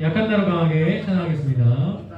약한 나로 강하게 찬양하겠습니다.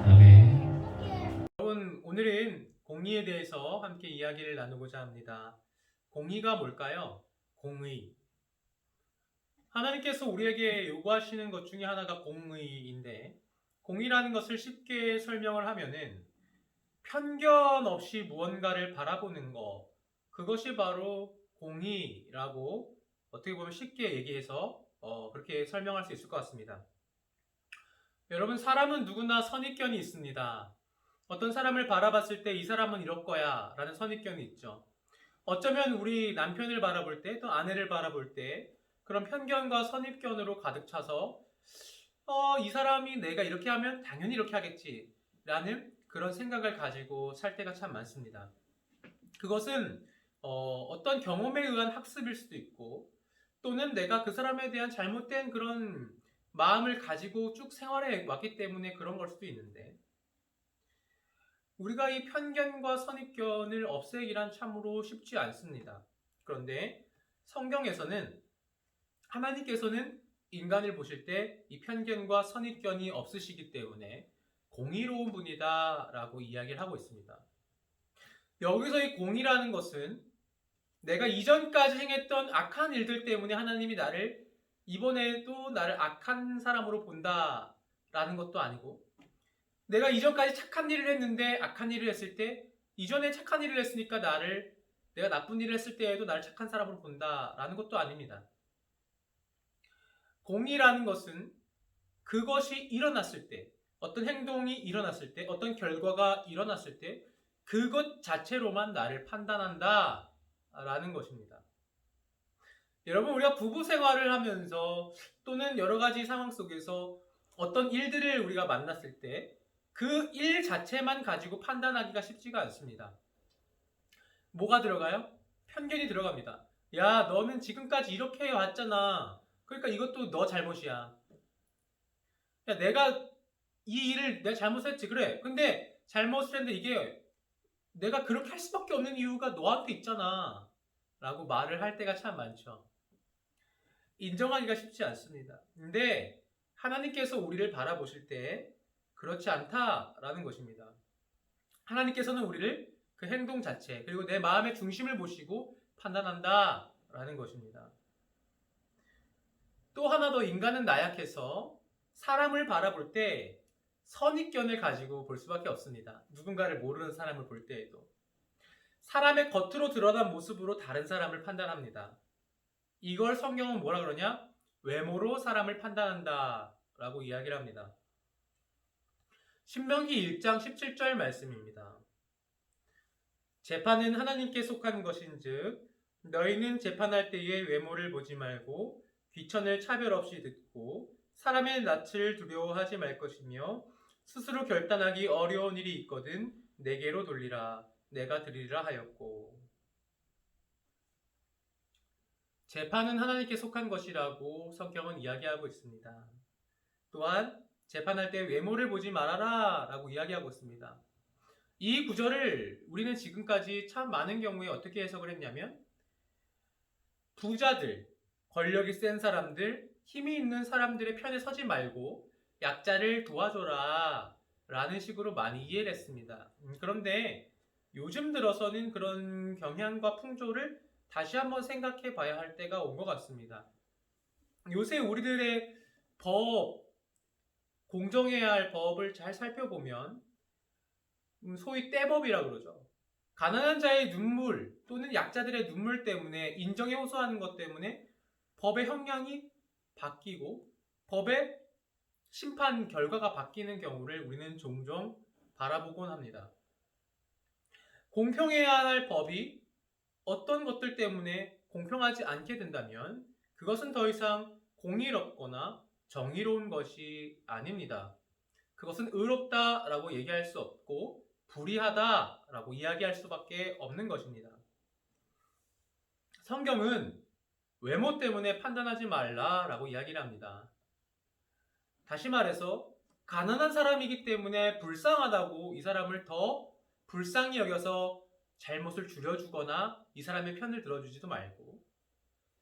아멘. 오늘은 공의에 대해서 함께 이야기를 나누고자 합니다. 공의가 뭘까요? 공의. 하나님께서 우리에게 요구하시는 것 중에 하나가 공의인데, 공의라는 것을 쉽게 설명을 하면은 편견 없이 무언가를 바라보는 것, 그것이 바로 공의라고 어떻게 보면 쉽게 얘기해서 그렇게 설명할 수 있을 것 같습니다. 여러분, 사람은 누구나 선입견이 있습니다. 어떤 사람을 바라봤을 때 이 사람은 이럴 거야 라는 선입견이 있죠. 어쩌면 우리 남편을 바라볼 때, 또 아내를 바라볼 때 그런 편견과 선입견으로 가득 차서 이 사람이 내가 이렇게 하면 당연히 이렇게 하겠지 라는 그런 생각을 가지고 살 때가 참 많습니다. 그것은 어떤 경험에 의한 학습일 수도 있고, 또는 내가 그 사람에 대한 잘못된 그런 마음을 가지고 쭉 생활해 왔기 때문에 그런 걸 수도 있는데, 우리가 이 편견과 선입견을 없애기란 참으로 쉽지 않습니다. 그런데 성경에서는, 하나님께서는 인간을 보실 때 이 편견과 선입견이 없으시기 때문에 공의로운 분이다 라고 이야기를 하고 있습니다. 여기서 이 공의라는 것은 내가 이전까지 행했던 악한 일들 때문에 하나님이 이번에도 나를 악한 사람으로 본다라는 것도 아니고, 내가 이전까지 착한 일을 했는데 악한 일을 했을 때 이전에 착한 일을 했으니까 내가 나쁜 일을 했을 때에도 나를 착한 사람으로 본다라는 것도 아닙니다. 공의라는 것은 그것이 일어났을 때, 어떤 행동이 일어났을 때, 어떤 결과가 일어났을 때 그것 자체로만 나를 판단한다 라는 것입니다. 여러분, 우리가 부부 생활을 하면서 또는 여러 가지 상황 속에서 어떤 일들을 우리가 만났을 때 그 일 자체만 가지고 판단하기가 쉽지가 않습니다. 뭐가 들어가요? 편견이 들어갑니다. 야, 너는 지금까지 이렇게 해왔잖아. 그러니까 이것도 너 잘못이야. 야, 내가 잘못했지. 그래. 근데 잘못을 했는데 이게 내가 그렇게 할 수밖에 없는 이유가 너한테 있잖아. 라고 말을 할 때가 참 많죠. 인정하기가 쉽지 않습니다. 근데 하나님께서 우리를 바라보실 때 그렇지 않다라는 것입니다. 하나님께서는 우리를 그 행동 자체, 그리고 내 마음의 중심을 보시고 판단한다라는 것입니다. 또 하나 더, 인간은 나약해서 사람을 바라볼 때 선입견을 가지고 볼 수밖에 없습니다. 누군가를 모르는 사람을 볼 때에도 사람의 겉으로 드러난 모습으로 다른 사람을 판단합니다. 이걸 성경은 뭐라 그러냐? 외모로 사람을 판단한다 라고 이야기를 합니다. 신명기 1장 17절 말씀입니다. 재판은 하나님께 속한 것인즉 너희는 재판할 때에 외모를 보지 말고 귀천을 차별 없이 듣고 사람의 낯을 두려워하지 말 것이며 스스로 결단하기 어려운 일이 있거든 내게로 돌리라. 내가 드리리라 하였고, 재판은 하나님께 속한 것이라고 성경은 이야기하고 있습니다. 또한 재판할 때 외모를 보지 말아라 라고 이야기하고 있습니다. 이 구절을 우리는 지금까지 참 많은 경우에 어떻게 해석을 했냐면, 부자들, 권력이 센 사람들, 힘이 있는 사람들의 편에 서지 말고 약자를 도와줘라 라는 식으로 많이 이해를 했습니다. 그런데 요즘 들어서는 그런 경향과 풍조를 다시 한번 생각해 봐야 할 때가 온 것 같습니다. 요새 우리들의 공정해야 할 법을 잘 살펴보면 소위 떼법이라고 그러죠. 가난한 자의 눈물 또는 약자들의 눈물 때문에, 인정에 호소하는 것 때문에 법의 형량이 바뀌고 법의 심판 결과가 바뀌는 경우를 우리는 종종 바라보곤 합니다. 공평해야 할 법이 어떤 것들 때문에 공평하지 않게 된다면 그것은 더 이상 공의롭거나 정의로운 것이 아닙니다. 그것은 의롭다라고 얘기할 수 없고 불의하다라고 이야기할 수밖에 없는 것입니다. 성경은 외모 때문에 판단하지 말라라고 이야기를 합니다. 다시 말해서 가난한 사람이기 때문에 불쌍하다고 이 사람을 더 불쌍히 여겨서 잘못을 줄여주거나 이 사람의 편을 들어주지도 말고,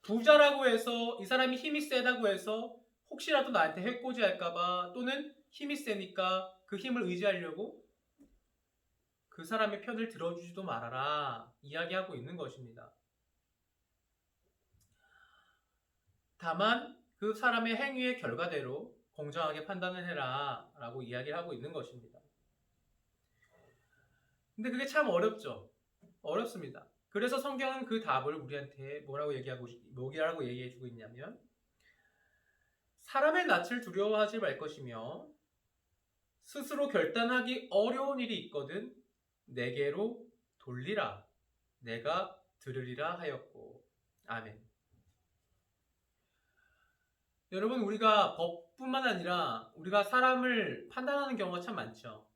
부자라고 해서 이 사람이 힘이 세다고 해서 혹시라도 나한테 해코지 할까봐, 또는 힘이 세니까 그 힘을 의지하려고 그 사람의 편을 들어주지도 말아라 이야기하고 있는 것입니다. 다만 그 사람의 행위의 결과대로 공정하게 판단을 해라 라고 이야기를 하고 있는 것입니다. 근데 그게 참 어렵죠. 어렵습니다. 그래서 성경은 그 답을 우리한테 뭐라고 얘기해주고 있냐면, 사람의 낯을 두려워하지 말 것이며 스스로 결단하기 어려운 일이 있거든 내게로 돌리라 내가 들으리라 하였고. 아멘. 여러분, 우리가 법뿐만 아니라 우리가 사람을 판단하는 경우가 참 많죠.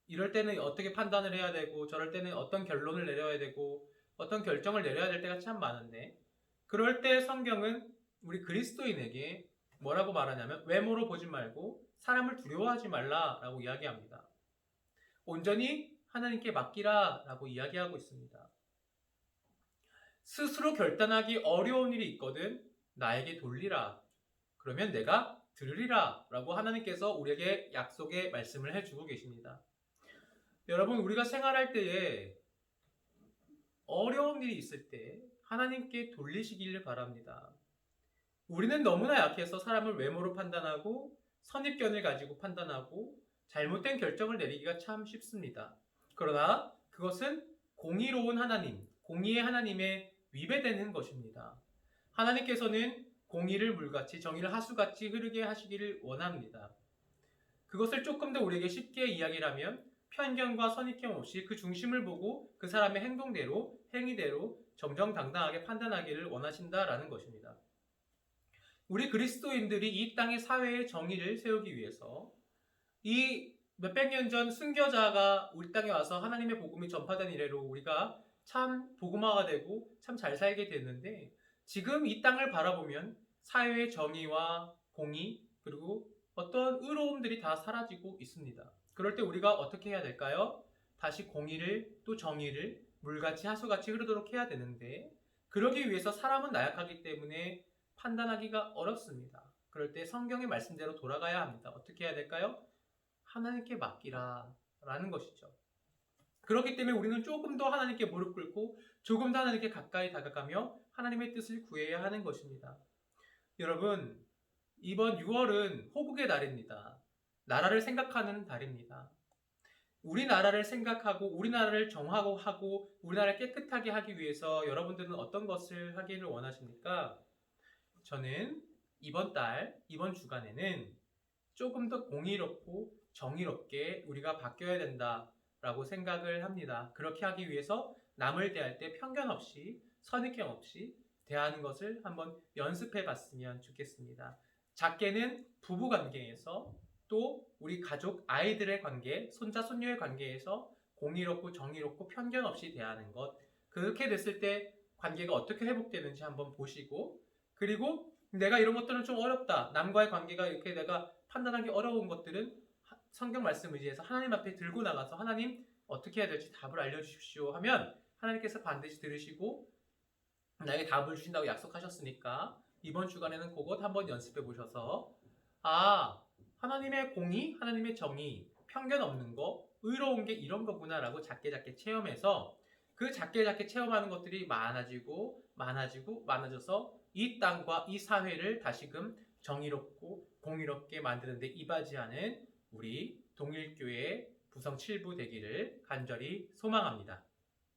이럴 때는 어떻게 판단을 해야 되고 저럴 때는 어떤 결론을 내려야 되고 어떤 결정을 내려야 될 때가 참 많은데, 그럴 때 성경은 우리 그리스도인에게 뭐라고 말하냐면 외모로 보지 말고 사람을 두려워하지 말라라고 이야기합니다. 온전히 하나님께 맡기라 라고 이야기하고 있습니다. 스스로 결단하기 어려운 일이 있거든 나에게 돌리라. 그러면 내가 들으리라 라고 하나님께서 우리에게 약속의 말씀을 해주고 계십니다. 여러분, 우리가 생활할 때에 어려운 일이 있을 때 하나님께 돌리시기를 바랍니다. 우리는 너무나 약해서 사람을 외모로 판단하고 선입견을 가지고 판단하고 잘못된 결정을 내리기가 참 쉽습니다. 그러나 그것은 공의로운 하나님, 공의의 하나님에 위배되는 것입니다. 하나님께서는 공의를 물같이 정의를 하수같이 흐르게 하시기를 원합니다. 그것을 조금 더 우리에게 쉽게 이야기를 하면 편견과 선입견 없이 그 중심을 보고 그 사람의 행동대로, 행위대로 정정당당하게 판단하기를 원하신다라는 것입니다. 우리 그리스도인들이 이 땅의 사회의 정의를 세우기 위해서 이 몇백 년 전 순교자가 우리 땅에 와서 하나님의 복음이 전파된 이래로 우리가 참 복음화가 되고 참 잘 살게 됐는데, 지금 이 땅을 바라보면 사회의 정의와 공의 그리고 어떤 의로움들이 다 사라지고 있습니다. 그럴 때 우리가 어떻게 해야 될까요? 다시 공의를 또 정의를 물같이 하수같이 흐르도록 해야 되는데, 그러기 위해서 사람은 나약하기 때문에 판단하기가 어렵습니다. 그럴 때 성경의 말씀대로 돌아가야 합니다. 어떻게 해야 될까요? 하나님께 맡기라 라는 것이죠. 그렇기 때문에 우리는 조금 더 하나님께 무릎 꿇고 조금 더 하나님께 가까이 다가가며 하나님의 뜻을 구해야 하는 것입니다. 여러분, 이번 6월은 호국의 달입니다. 나라를 생각하는 달입니다. 우리나라를 생각하고 우리나라를 정하고 우리나라를 깨끗하게 하기 위해서 여러분들은 어떤 것을 하기를 원하십니까? 저는 이번 주간에는 조금 더 공의롭고 정의롭게 우리가 바뀌어야 된다라고 생각을 합니다. 그렇게 하기 위해서 남을 대할 때 편견 없이 선입견 없이 대하는 것을 한번 연습해 봤으면 좋겠습니다. 작게는 부부 관계에서, 또 우리 가족 아이들의 관계, 손자 손녀의 관계에서 공의롭고 정의롭고 편견 없이 대하는 것, 그렇게 됐을 때 관계가 어떻게 회복되는지 한번 보시고, 그리고 내가 이런 것들은 좀 어렵다, 남과의 관계가 이렇게 내가 판단하기 어려운 것들은 성경 말씀 의지해서 하나님 앞에 들고 나가서 하나님 어떻게 해야 될지 답을 알려주십시오 하면 하나님께서 반드시 들으시고 나에게 답을 주신다고 약속하셨으니까 이번 주간에는 그것 한번 연습해 보셔서, 하나님의 공의, 하나님의 정의, 편견 없는 거, 의로운 게 이런 거구나 라고 작게 체험해서 그 작게 체험하는 것들이 많아져서 이 땅과 이 사회를 다시금 정의롭고 공의롭게 만드는 데 이바지하는 우리 동일교회 부성 7부 되기를 간절히 소망합니다.